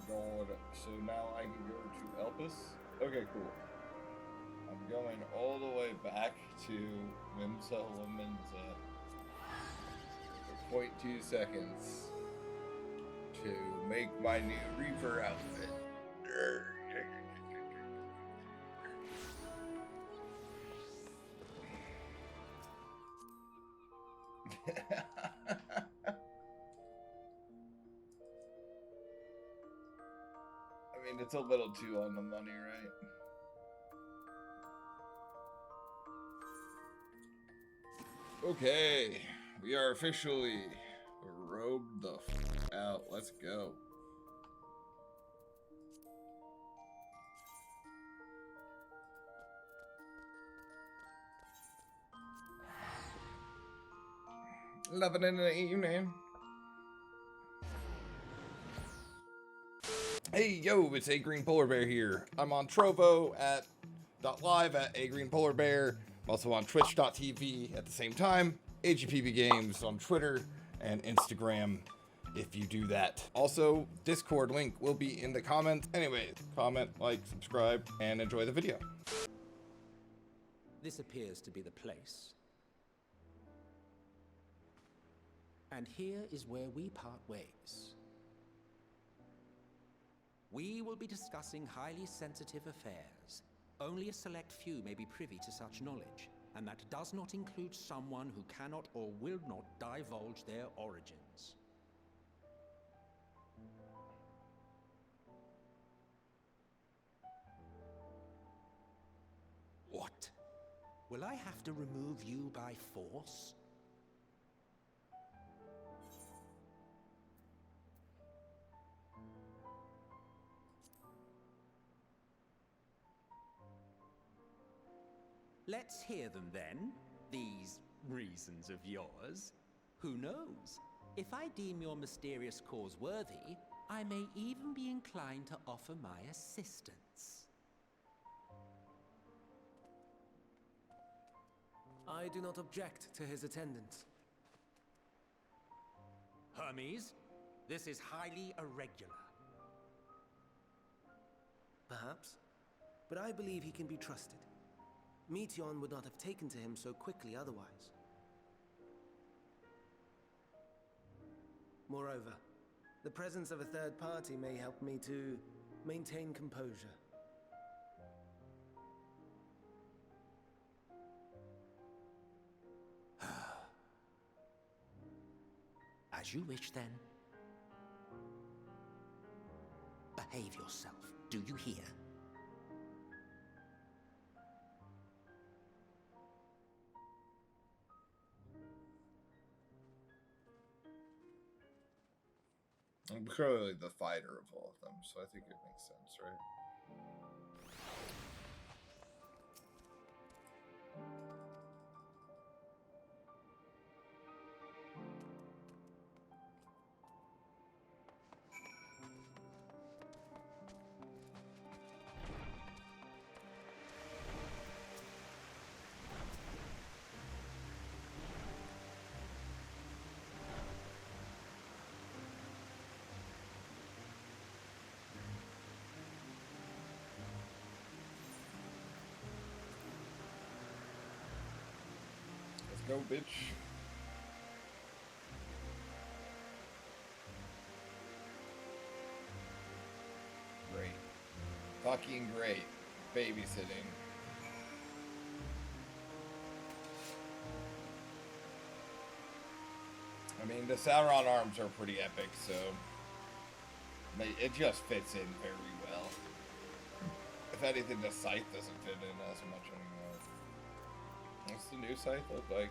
God. So now I can go to Elpis? Okay, cool. I'm going all the way back to Wimsa Lumenza for 0.2 seconds to make my new Reaper outfit. I mean, it's a little too on the money, right? Okay, we are officially rogued the f out. Let's go. Loving it in the evening. Hey, yo, it's A Green Polar Bear here. I'm on Trovo at .live at A Green Polar Bear. I'm also on Twitch.tv at the same time. AGPB Games on Twitter and Instagram if you do that. Also, Discord link will be in the comments. Anyway, comment, like, subscribe, and enjoy the video. This appears to be the place. And here is where we part ways. We will be discussing highly sensitive affairs. Only a select few may be privy to such knowledge, and that does not include someone who cannot or will not divulge their origins. What? Will I have to remove you by force? Let's hear them then, these reasons of yours. Who knows? If I deem your mysterious cause worthy, I may even be inclined to offer my assistance. I do not object to his attendance. Hermes, this is highly irregular. Perhaps, but I believe he can be trusted. Meteon would not have taken to him so quickly otherwise. Moreover, the presence of a third party may help me to maintain composure. As you wish, then. Behave yourself, do you hear? I'm clearly the fighter of all of them, so I think it makes sense, right? Go, bitch. Great. Fucking great. Babysitting. I mean, the Sauron arms are pretty epic, so it just fits in very well. If anything, the scythe doesn't fit in as much anymore. What's the new site look like?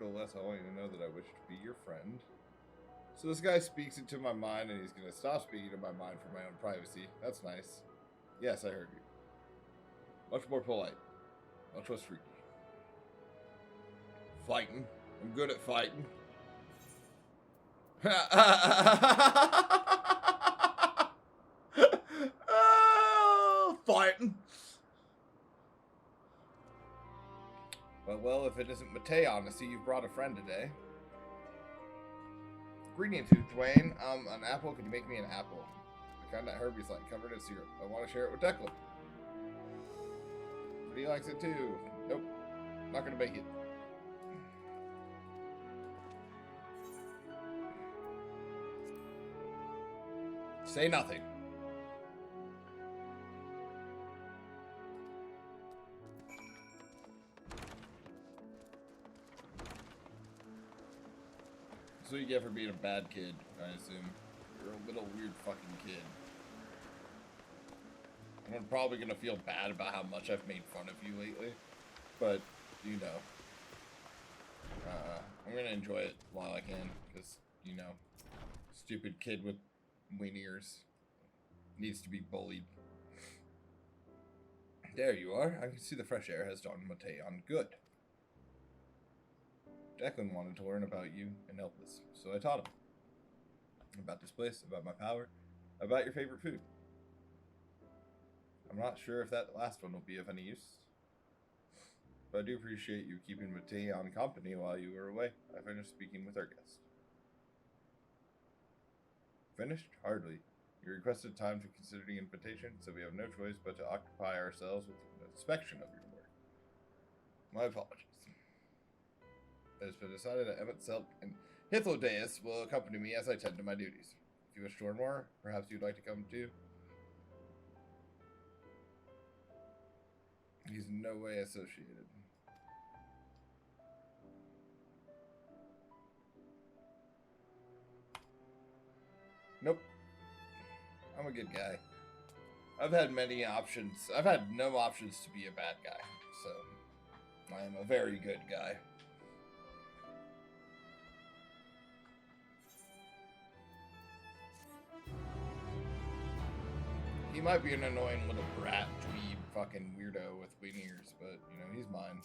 Nevertheless, I want you to know that I wish to be your friend. So this guy speaks into my mind, and he's going to stop speaking to my mind for my own privacy. That's nice. Yes, I heard you. Much more polite. Much less freaky. Fighting. I'm good at fighting. Oh, fighting. Well, if it isn't Mateon, I see you've brought a friend today. Greetings, Dwayne. An apple. Can you make me an apple? The kind that Herbie's like, covered in syrup. I want to share it with Declan. But he likes it too. Nope. Not gonna make it. Say nothing. So you get for being a bad kid, I assume. You're a little weird fucking kid. And I'm probably gonna feel bad about how much I've made fun of you lately. But, you know. I'm gonna enjoy it while I can. Because, you know, stupid kid with wing ears needs to be bullied. There you are. I can see the fresh air has done Mateon good. Declan wanted to learn about you and help us, so I taught him. About this place, about my power, about your favorite food. I'm not sure if that last one will be of any use, but I do appreciate you keeping Mateon company while you were away. I finished speaking with our guest. Finished? Hardly. You requested time to consider the invitation, so we have no choice but to occupy ourselves with an inspection of your work. My apologies. It has been decided that Emmett Selk and Hithodeus will accompany me as I tend to my duties. If you wish to learn more, perhaps you'd like to come too. He's in no way associated. Nope. I'm a good guy. I've had many options. I've had no options to be a bad guy, so I am a very good guy. He might be an annoying little brat, dweeb, fucking weirdo with wing ears, but, you know, he's mine.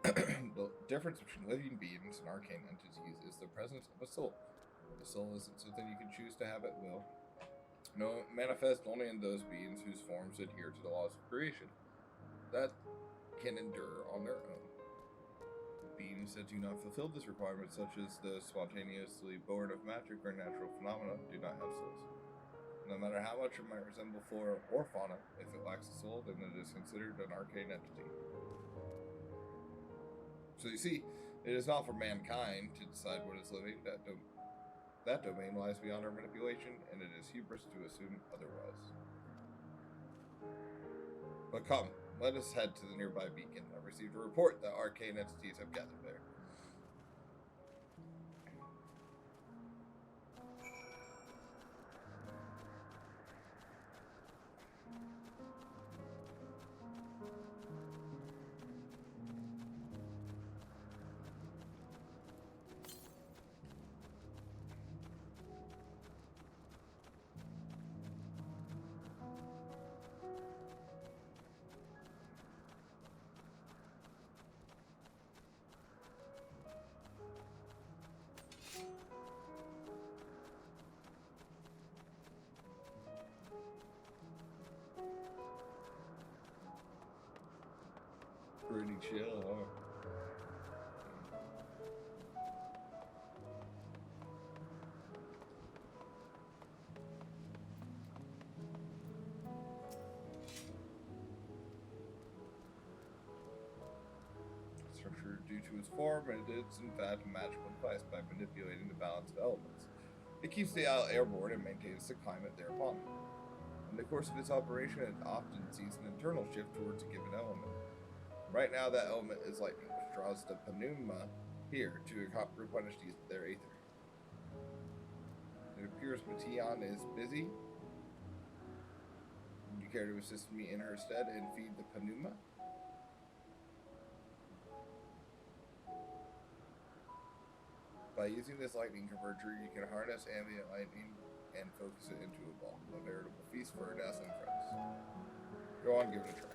The difference between living beings and arcane entities is the presence of a soul. The soul isn't something you can choose to have at will. No, manifest only in those beings whose forms adhere to the laws of creation. That can endure on their own. Beings that do not fulfill this requirement, such as those spontaneously born of magic or natural phenomena, do not have souls. No matter how much it might resemble flora or fauna, if it lacks a soul, then it is considered an arcane entity. So you see, it is not for mankind to decide what is living. That domain lies beyond our manipulation, and it is hubris to assume otherwise. But come, let us head to the nearby beacon. I've received a report that arcane entities have gathered there. Pretty chill, huh? Structure due to its form, and it's in fact a magical device by manipulating the balance of elements. It keeps the isle airborne and maintains the climate thereupon. In the course of its operation, it often sees an internal shift towards a given element. Right now, that element is lightning, which draws the pneuma here to replenish their aether. It appears Mation is busy. Would you care to assist me in her stead and feed the pneuma? By using this lightning converter, you can harness ambient lightning and focus it into a ball. A veritable feast for her dazzling friends. Go on, give it a try.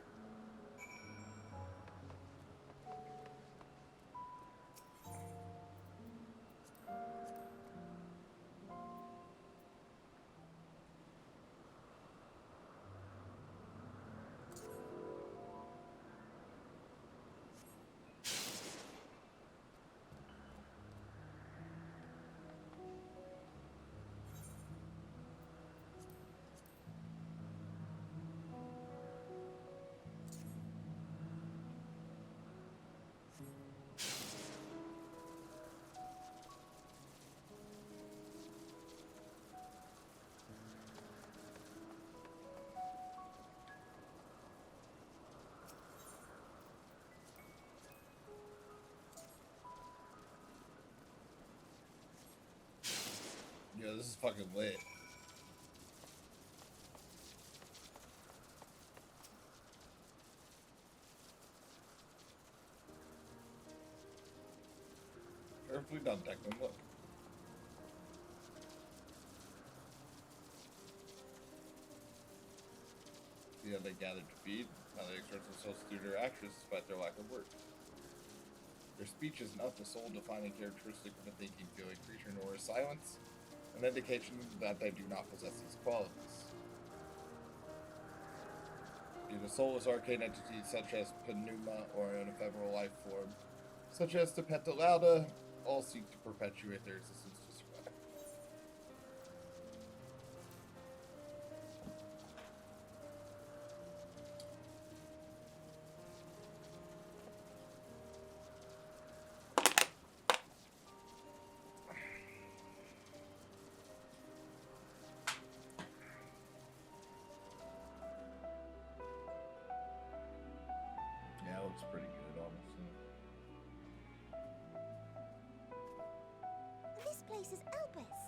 Yo, this is fucking lit. Carefully done, Declan. Look. See how they gathered to feed, how they express themselves through their actions despite their lack of words. Their speech is not the sole defining characteristic of a thinking, feeling creature, nor is silence an indication that they do not possess these qualities. Be the soulless arcane entities such as Pneuma or an ephemeral life form, such as the Petalauda, all seek to perpetuate their existence to survive. Yeah, it looks pretty good, honestly. This place is Elpis.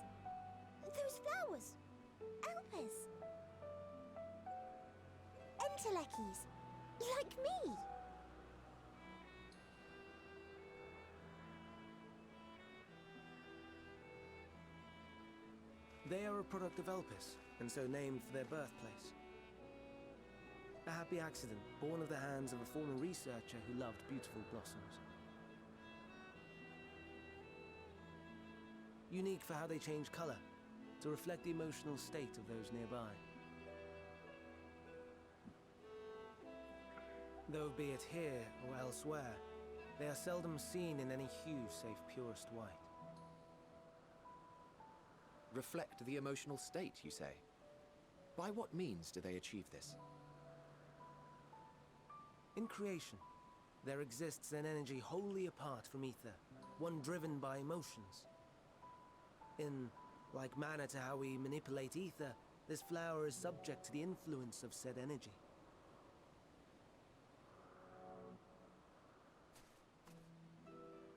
Those flowers. Elpis. Entelekis. Like me. They are a product of Elpis, and so named for their birthplace. A happy accident, born of the hands of a former researcher who loved beautiful blossoms. Unique for how they change color, to reflect the emotional state of those nearby. Though be it here or elsewhere, they are seldom seen in any hue save purest white. Reflect the emotional state, you say? By what means do they achieve this? In creation, there exists an energy wholly apart from ether, one driven by emotions. In like manner to how we manipulate ether, this flower is subject to the influence of said energy.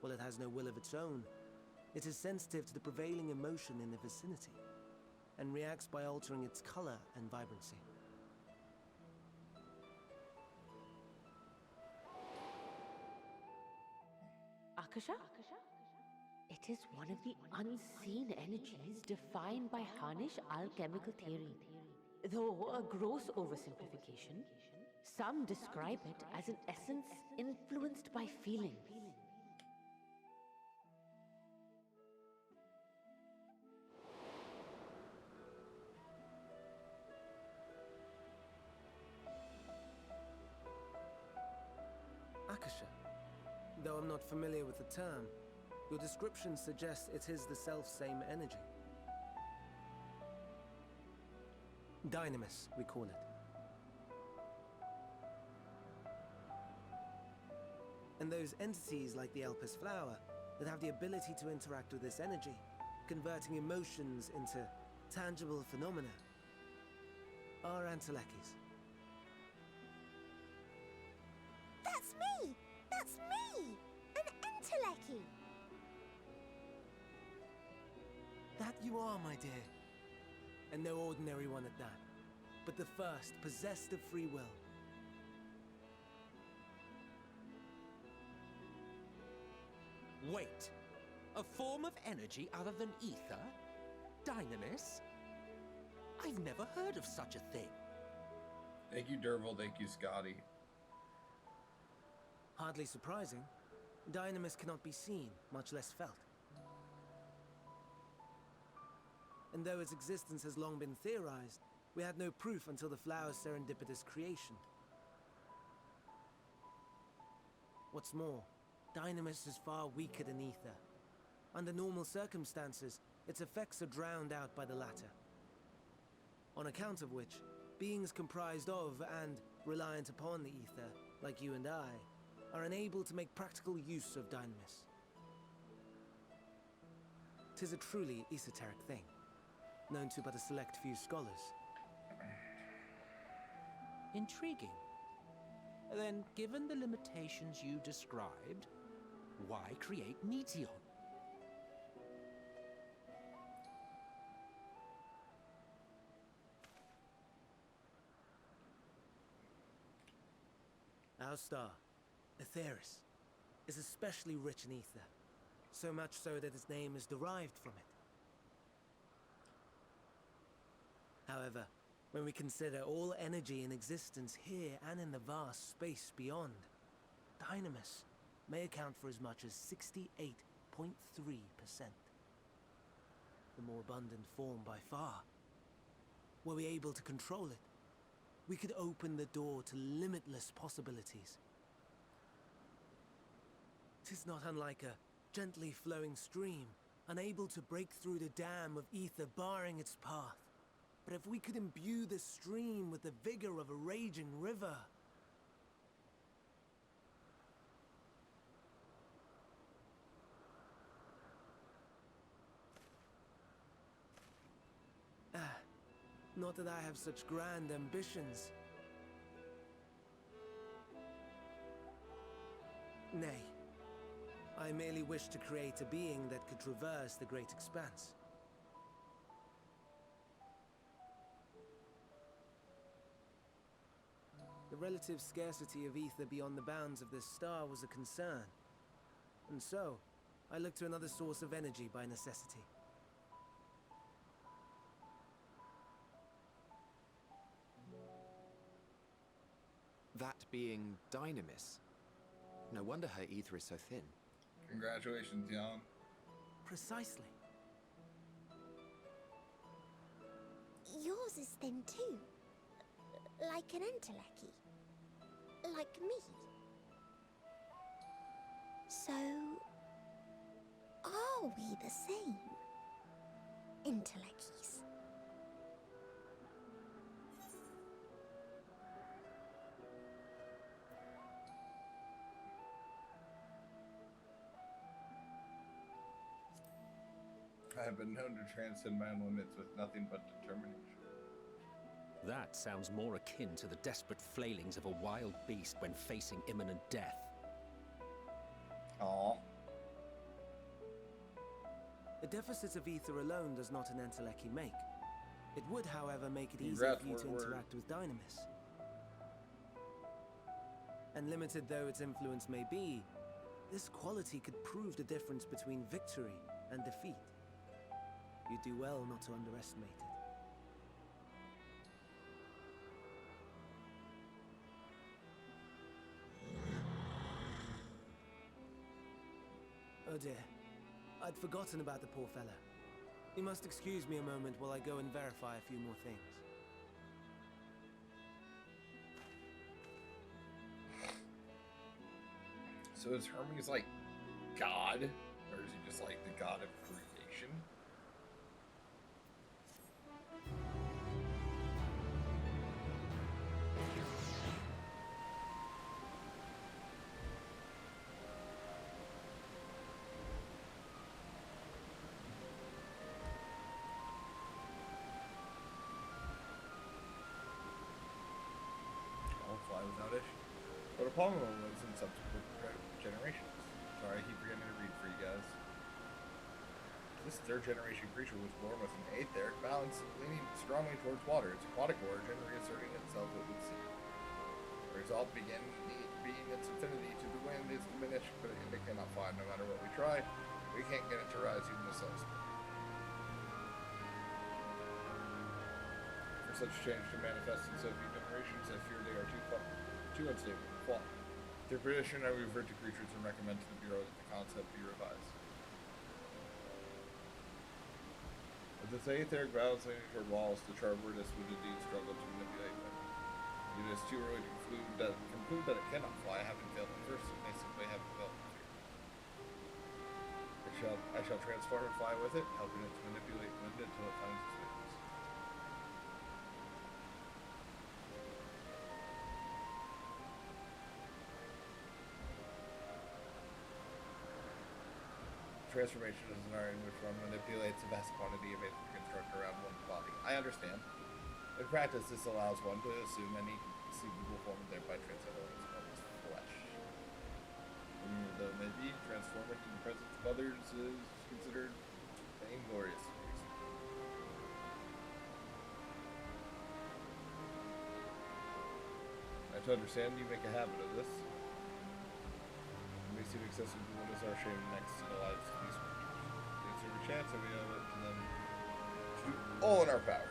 While it has no will of its own, it is sensitive to the prevailing emotion in the vicinity, and reacts by altering its color and vibrancy. Akasha? It is one of the unseen energies defined by Harnish alchemical theory. Though a gross oversimplification, some describe it as an essence influenced by feeling. Akasha. Though I'm not familiar with the term, your description suggests it is the self-same energy. Dynamis, we call it. And those entities like the Elpis flower that have the ability to interact with this energy, converting emotions into tangible phenomena, are Entelekis. That's me! That's me! An Entelechy! That you are, my dear. And no ordinary one at that, but the first possessed of free will. Wait. A form of energy other than ether? Dynamis? I've never heard of such a thing. Thank you, Dervil. Thank you, Scotty. Hardly surprising. Dynamis cannot be seen, much less felt. And though its existence has long been theorized, we had no proof until the flower's serendipitous creation. What's more, Dynamis is far weaker than ether. Under normal circumstances, its effects are drowned out by the latter. On account of which, beings comprised of and reliant upon the ether, like you and I, are unable to make practical use of Dynamis. 'Tis a truly esoteric thing, known to but a select few scholars. Intriguing. Then, given the limitations you described, why create Meteon? Our star, Aetheris, is especially rich in ether, so much so that its name is derived from it. However, when we consider all energy in existence here and in the vast space beyond, Dynamis may account for as much as 68.3%. The more abundant form by far. Were we able to control it, we could open the door to limitless possibilities. 'Tis not unlike a gently flowing stream, unable to break through the dam of ether barring its path. But if we could imbue the stream with the vigor of a raging river... Not that I have such grand ambitions. Nay, I merely wish to create a being that could traverse the great expanse. The relative scarcity of ether beyond the bounds of this star was a concern. And so, I looked to another source of energy by necessity. That being Dynamis. No wonder her ether is so thin. Congratulations, Jan. Precisely. Yours is thin too. Like an Entelechy. Like me. So... are we the same? Entelechy's. I have been known to transcend my own limits with nothing but determination. That sounds more akin to the desperate flailings of a wild beast when facing imminent death. Aww. A deficit of ether alone does not an Entelechy make. It would, however, make it easier Congrats, for you to word. interact with Dynamis. And limited though its influence may be, this quality could prove the difference between victory and defeat. You'd do well not to underestimate it. Oh dear. I'd forgotten about the poor fella. You must excuse me a moment while I go and verify a few more things. So is Hermes like God? Or is he just like the god of creation? I'll fly without issue. But Apollo was in subsequent generations. Sorry, I keep forgetting to read for you guys. This third generation creature was born with an etheric balance, leaning strongly towards water. Its aquatic origin reasserting itself, it would seem. The result being its affinity to the wind is diminished, but it cannot fly no matter what we try. We can't get it to rise even a cell speed. For such change to manifest in so few generations, I fear they are too unstable to fly. Through tradition, I revert to creatures and recommend to the Bureau that the concept be revised. With its etheric balance leaning toward walls, the Charbortus would indeed struggle to manipulate them. It is too early to conclude that it cannot fly, having failed at first, it may simply have developed fear. I shall transform and fly with it, helping it to manipulate wind until it finds its wings. Transformation is an art in which one manipulates a vast quantity of energy construct around one's body. I understand. In practice, this allows one to assume any conceivable form and thereby transcend one's flesh. Though it may be, transforming in the presence of others is considered vainglorious. I to understand you make a habit of this. It may seem excessive to witness our shame next to the lives of these creatures. It's every chance that we owe it to them to do all in our power.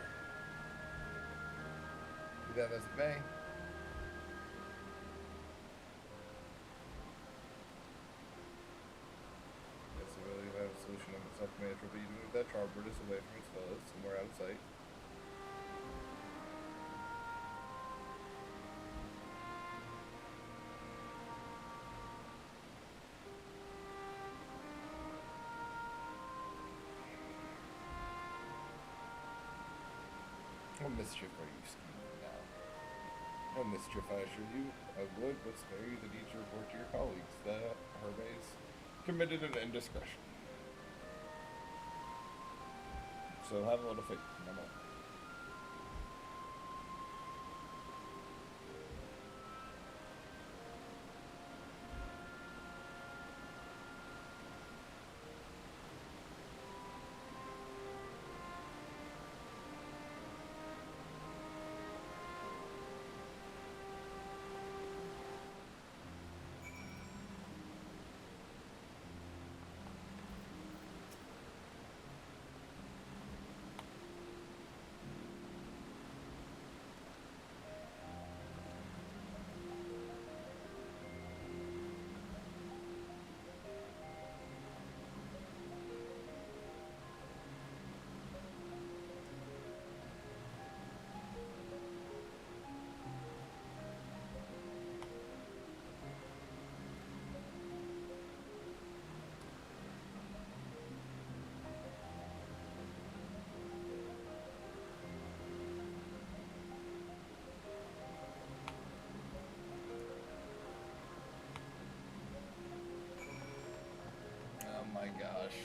Be that as it may. Yes, I believe I have a solution of myself to manage, but you move that Charbortus away from its fellows, somewhere out of sight. What mischief are you scheming now? No mischief, I assure you. I would, but spare you the need to report to your colleagues that Hermes committed an indiscretion. So have a little faith in them all. Oh my gosh.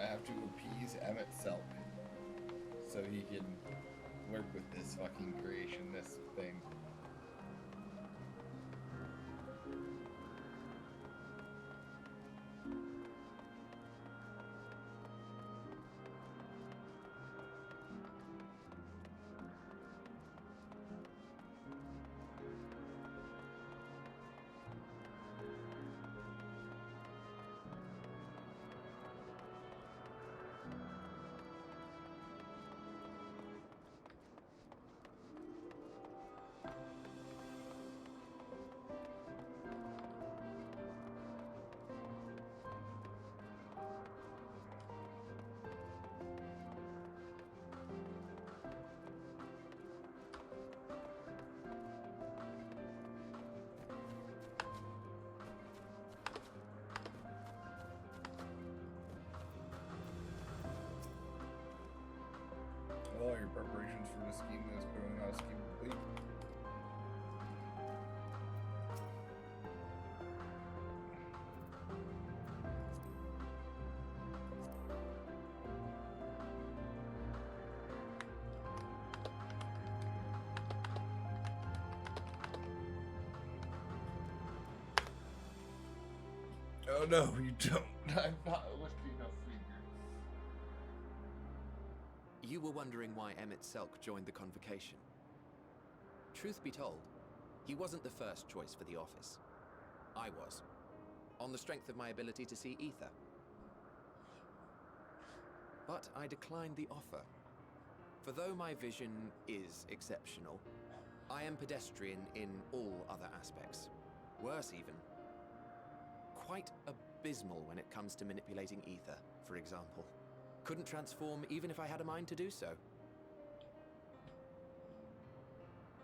I have to appease Emmett Selk so he can work with this fucking creation, this thing. All your preparations for the scheme is clearly not a scheme complete. Oh no, you don't. I'm not lifting a finger. You were wondering why Emmett Selk joined the convocation. Truth be told, he wasn't the first choice for the office. I was, on the strength of my ability to see ether. But I declined the offer. For though my vision is exceptional, I am pedestrian in all other aspects. Worse even. Quite abysmal when it comes to manipulating ether, for example. Couldn't transform even if I had a mind to do so.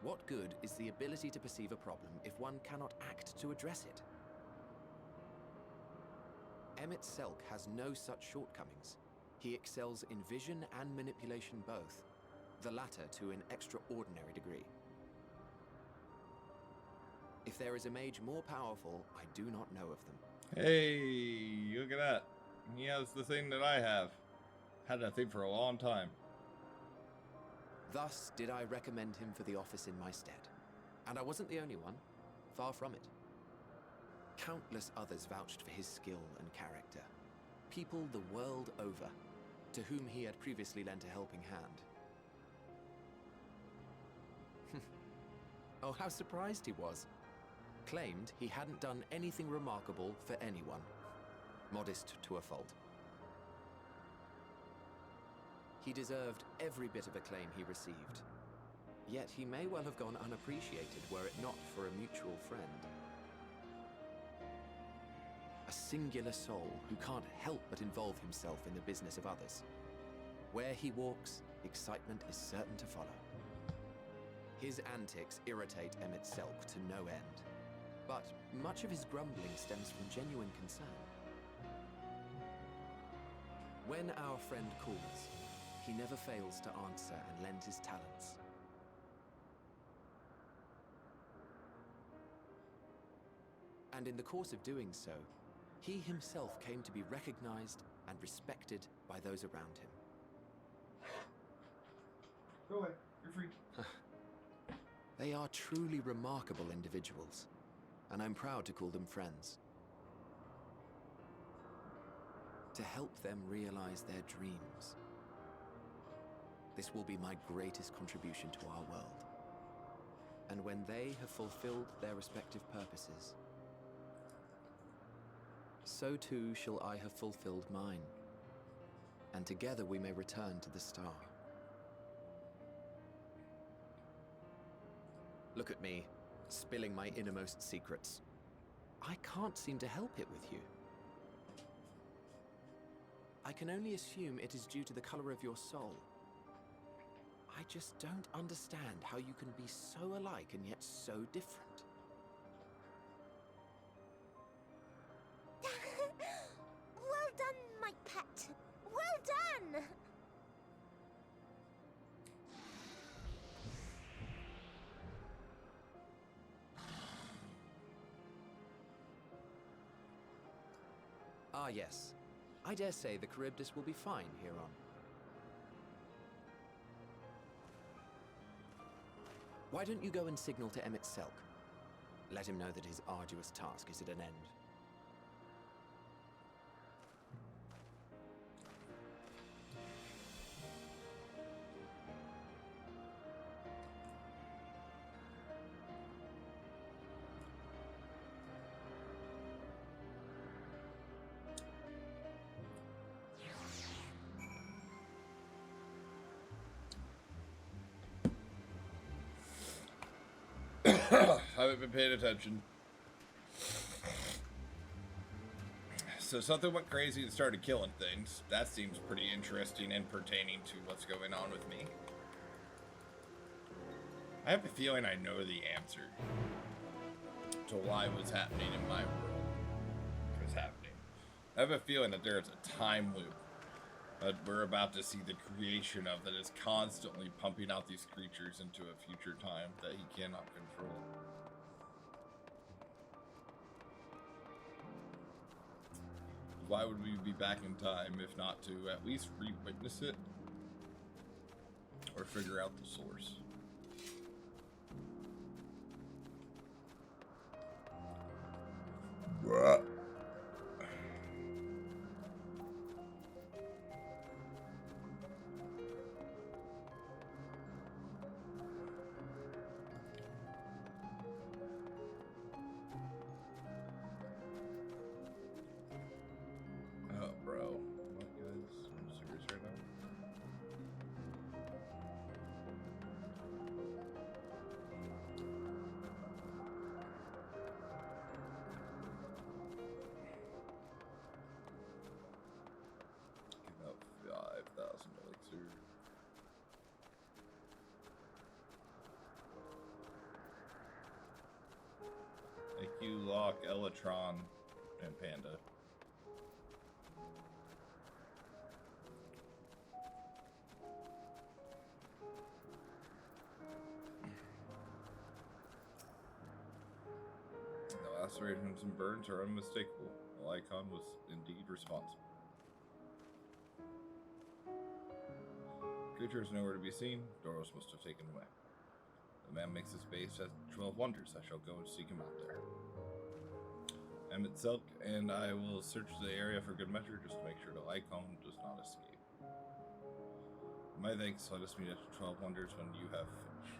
What good is the ability to perceive a problem if one cannot act to address it? Emmett Selk has no such shortcomings. He excels in vision and manipulation both, the latter to an extraordinary degree. If there is a mage more powerful, I do not know of them. Hey, look at that. He has the thing that I have. Had that thing for a long time. Thus did I recommend him for the office in my stead. And I wasn't the only one. Far from it. Countless others vouched for his skill and character. People the world over, to whom he had previously lent a helping hand. Oh, how surprised he was. Claimed he hadn't done anything remarkable for anyone. Modest to a fault. He deserved every bit of acclaim he received. Yet he may well have gone unappreciated were it not for a mutual friend. A singular soul who can't help but involve himself in the business of others. Where he walks, excitement is certain to follow. His antics irritate Emmett Selk to no end. But much of his grumbling stems from genuine concern. When our friend calls, he never fails to answer and lend his talents. And in the course of doing so, he himself came to be recognized and respected by those around him. Go ahead, you're free. They are truly remarkable individuals, and I'm proud to call them friends. To help them realize their dreams. This will be my greatest contribution to our world. And when they have fulfilled their respective purposes, so too shall I have fulfilled mine. And together we may return to the star. Look at me, spilling my innermost secrets. I can't seem to help it with you. I can only assume it is due to the color of your soul. I just don't understand how you can be so alike and yet so different. Well done, my pet. Well done! Ah, yes. I dare say the Charybdis will be fine here on. Why don't you go and signal to Emmett Selk? Let him know that his arduous task is at an end. Haven't been paying attention. So something went crazy and started killing things. That seems pretty interesting and pertaining to what's going on with me. I have a feeling I know the answer to why what's happening in my world is happening. I have a feeling that there's a time loop that we're about to see the creation of that is constantly pumping out these creatures into a future time that he cannot control. Why would we be back in time if not to at least re-witness it or figure out the source? you, Locke, Elatron, and Panda. The lacerations and burns are unmistakable. The icon was indeed responsible. Creature is nowhere to be seen. Doros must have taken away. The man makes his base at 12 Wonders. I shall go and seek him out there. Emmett Silk, and I will search the area for good measure just to make sure the icon does not escape. My thanks. Let us meet at 12 Wonders when you have finished.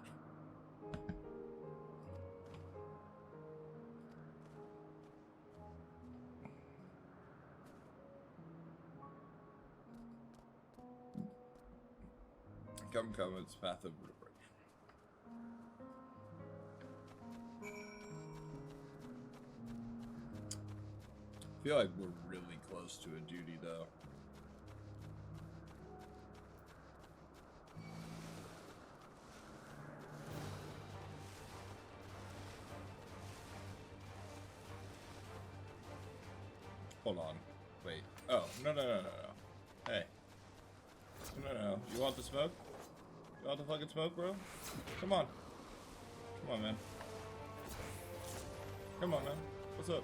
Come, it's Path of Liberation. I feel like we're really close to a duty, though. Hold on. Wait. Oh, no. Hey. No. You want the smoke? You want the fucking smoke, bro? Come on. Come on, man. Come on, man. What's up?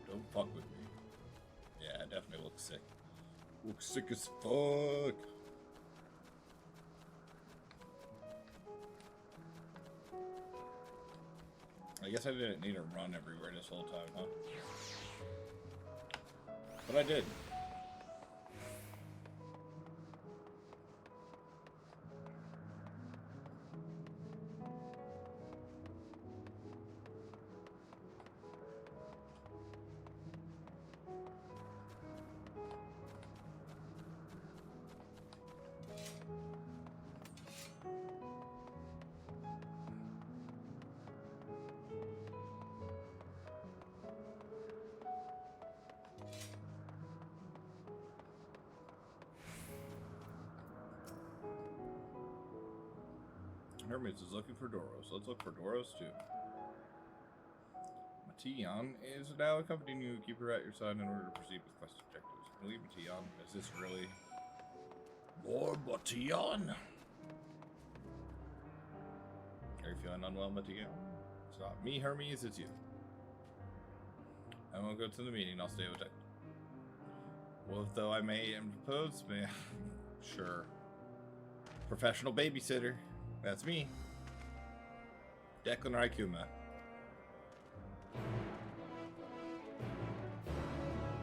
Don't fuck with me. Yeah, I definitely look sick. Look sick as fuck. I guess I didn't need to run everywhere this whole time, huh? But I did. Hermes is looking for Doros. Let's look for Doros too. Matillon is now accompanying you. Keep her at your side in order to proceed with quest objectives. Believe Matillon. Is this really Lord Matillon? Are you feeling unwell, Matillon? It's not me, Hermes. It's you. I won't go to the meeting. I'll stay with it. Well, though I may impose, may sure. Professional babysitter. That's me. Declan Raikuma.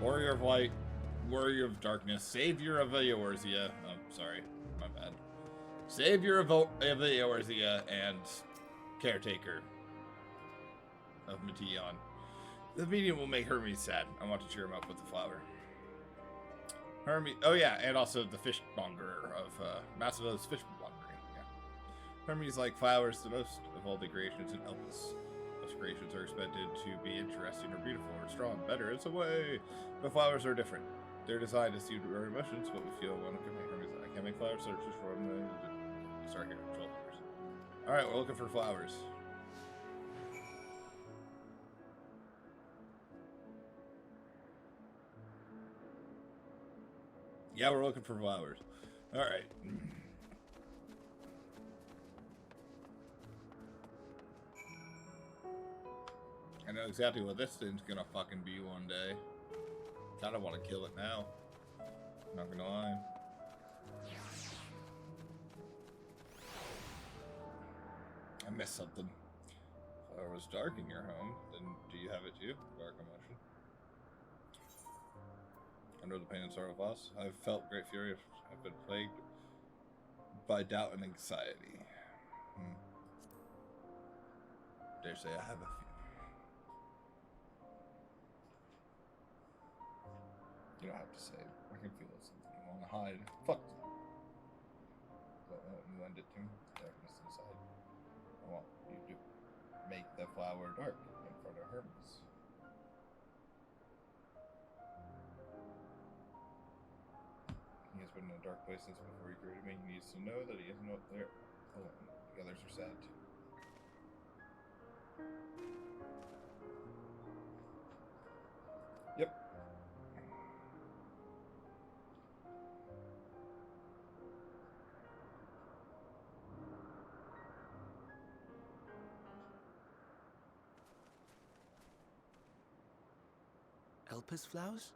Warrior of Light, Warrior of Darkness, Savior of Eorzea. Oh, sorry. My bad. Savior of Eorzea and Caretaker of Matillon. The meeting will make Hermes sad. I want to cheer him up with the flower. Hermes. Oh, yeah, and also the fishmonger of Massivo's fishmonger. Hermes like flowers the most of all the creations in Elpis. Most creations are expected to be interesting or beautiful or strong. Better in some way. But flowers are different. They're designed to suit our emotions, what we feel when we can make Hermes. I can't make flower searches for them. Start here. 12 years. Alright, we're looking for flowers. Yeah, we're looking for flowers. Alright. I know exactly what this thing's gonna fucking be one day. Kinda wanna kill it now. Not gonna lie. I missed something. If it was dark in your home, then do you have it too? Dark emotion. I know the pain and sorrow of loss. I've felt great fury. I've been plagued by doubt and anxiety. Dare say I have a few. You don't have to say it. I can feel it's something you want to hide. Fuck. Don't want you end it to darkness inside. I want you to make the flower dark in front of Hermes. He has been in a dark place since before he created me. He needs to know that he isn't up there alone. The others are sad too. Yep. Elpis flowers?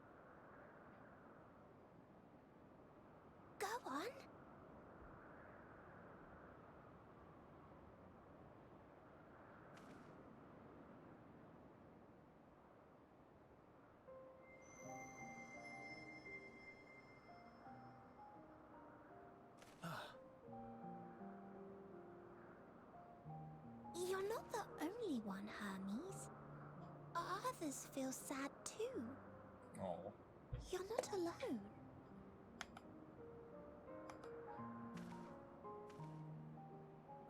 Go on. You're not the only one, Hermes. Others feel sad too. Oh. You're not alone.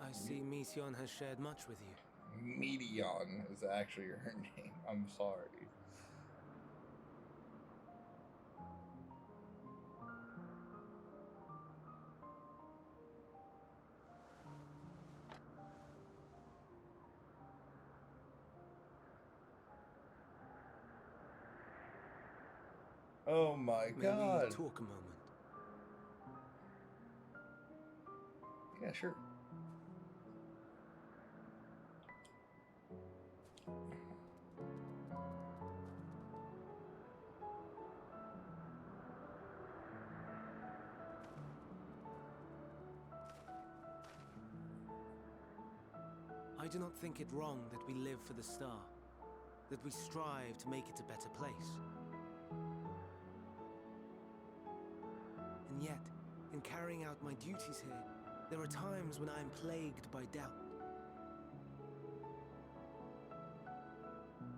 I see Mission has shared much with you. Medion is actually her name. I'm sorry. Oh my May god. we talk a moment? Yeah, sure. I do not think it wrong that we live for the star, that we strive to make it a better place. And yet, in carrying out my duties here, there are times when I am plagued by doubt.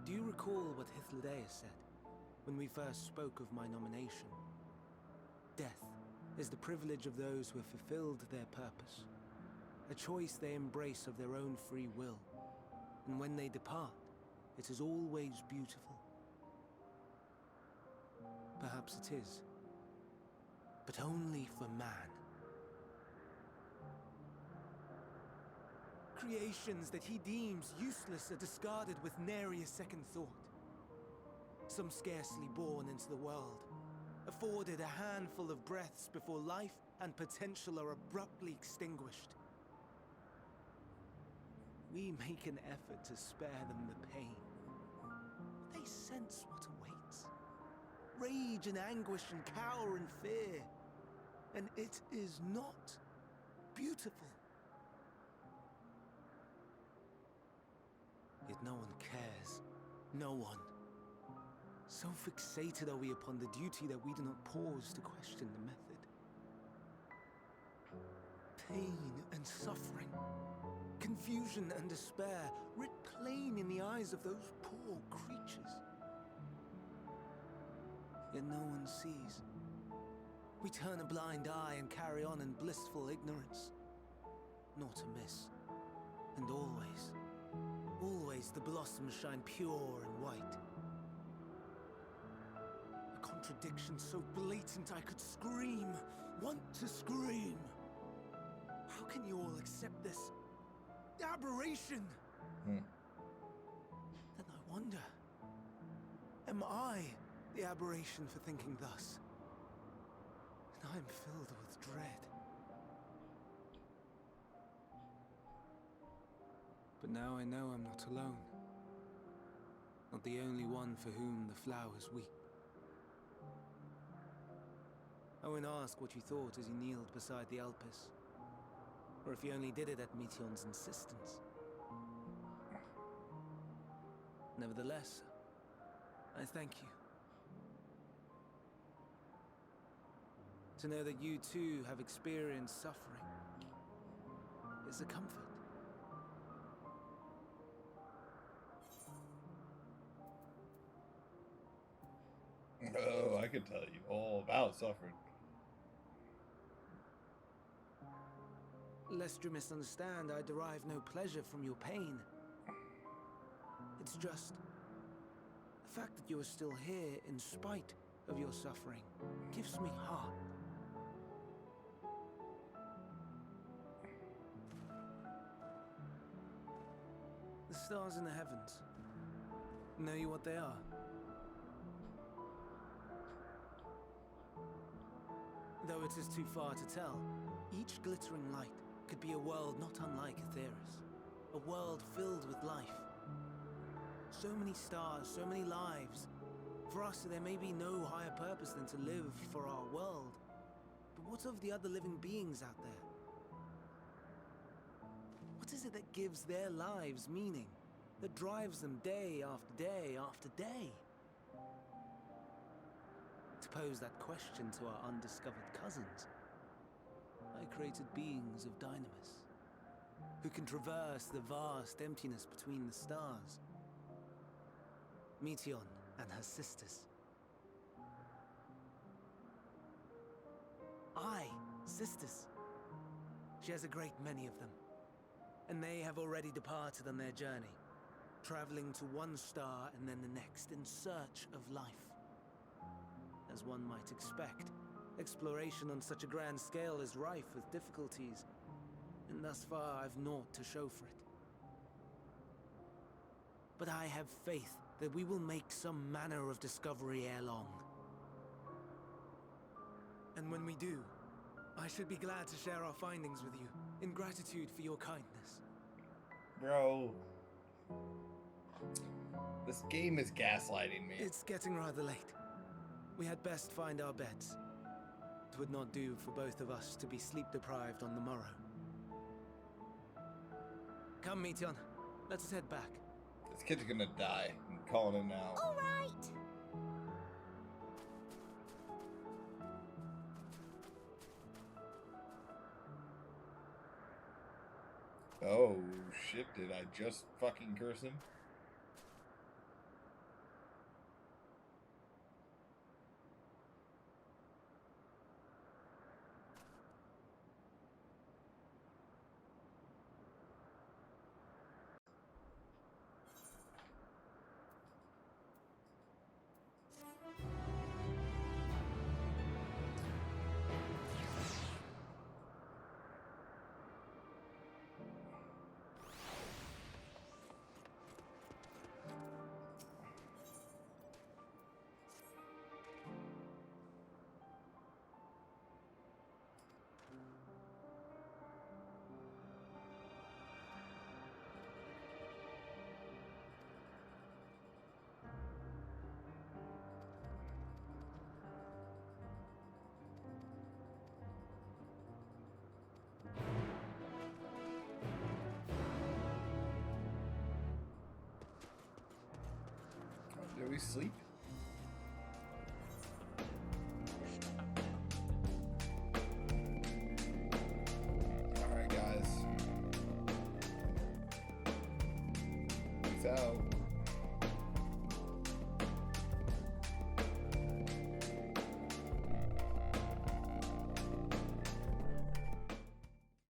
Do you recall what Hythlodaeus said when we first spoke of my nomination? Death is the privilege of those who have fulfilled their purpose, a choice they embrace of their own free will, and when they depart, it is always beautiful. Perhaps it is, but only for man. Creations that he deems useless are discarded with nary a second thought. Some scarcely born into the world, afforded a handful of breaths before life and potential are abruptly extinguished. We make an effort to spare them the pain. They sense what awaits. Rage and anguish and cower and fear. And it is not beautiful. Yet no one cares. No one. So fixated are we upon the duty that we do not pause to question the method. Pain and suffering, confusion and despair, writ plain in the eyes of those poor creatures. Yet no one sees. We turn a blind eye and carry on in blissful ignorance. Not amiss. And always, always the blossoms shine pure and white. A contradiction so blatant I could scream, want to scream. How can you all accept this aberration? Then I wonder, am I the aberration for thinking thus? And I am filled with dread. But now I know I'm not alone. Not the only one for whom the flowers weep. Owen asked what you thought as you kneeled beside the Elpis. Or if you only did it at Meteon's insistence. Nevertheless, I thank you. To know that you too have experienced suffering is a comfort. Oh, I could tell you all about suffering. Lest you misunderstand, I derive no pleasure from your pain. It's just the fact that you are still here in spite of your suffering gives me heart. The stars in the heavens. Know you what they are? Though it is too far to tell, each glittering light could be a world not unlike Aetheris. A world filled with life. So many stars, so many lives. For us, there may be no higher purpose than to live for our world. But what of the other living beings out there? What is it that gives their lives meaning? That drives them day after day after day? To pose that question to our undiscovered cousins, I created beings of Dynamis, who can traverse the vast emptiness between the stars. Meteion and her sisters. Aye, sisters. She has a great many of them, and they have already departed on their journey, traveling to one star and then the next in search of life. As one might expect, exploration on such a grand scale is rife with difficulties, and thus far I've naught to show for it. But I have faith that we will make some manner of discovery ere long. And when we do, I should be glad to share our findings with you, in gratitude for your kindness. Bro. This game is gaslighting me. It's getting rather late. We had best find our beds. It would not do for both of us to be sleep-deprived on the morrow. Come, Meteion. Let's head back. This kid's gonna die. I'm calling him now. All right. Oh, shit. Did I just fucking curse him? Did we sleep? Alright, guys. Peace out.